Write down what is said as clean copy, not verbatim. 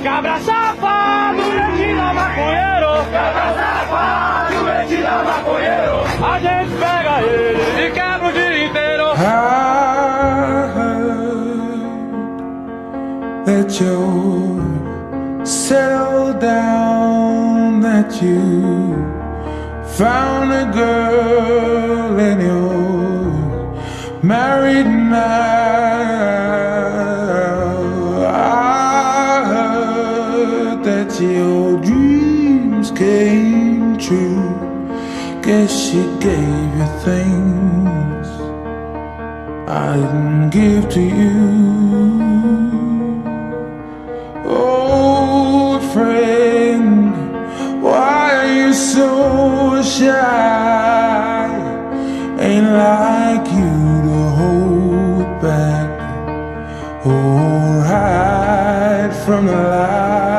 Cabra safado, metida maconheiro. Cabra safado, metida maconheiro. A gente pega ele e quebra o dia inteiro. I heard that you settled down, that you found a girl and you're married now. I heard that your dreams came true. Guess she gave you things I didn't give to you. Oh, friend, why are you so shy? Ain't like you to hold back or hide from the light.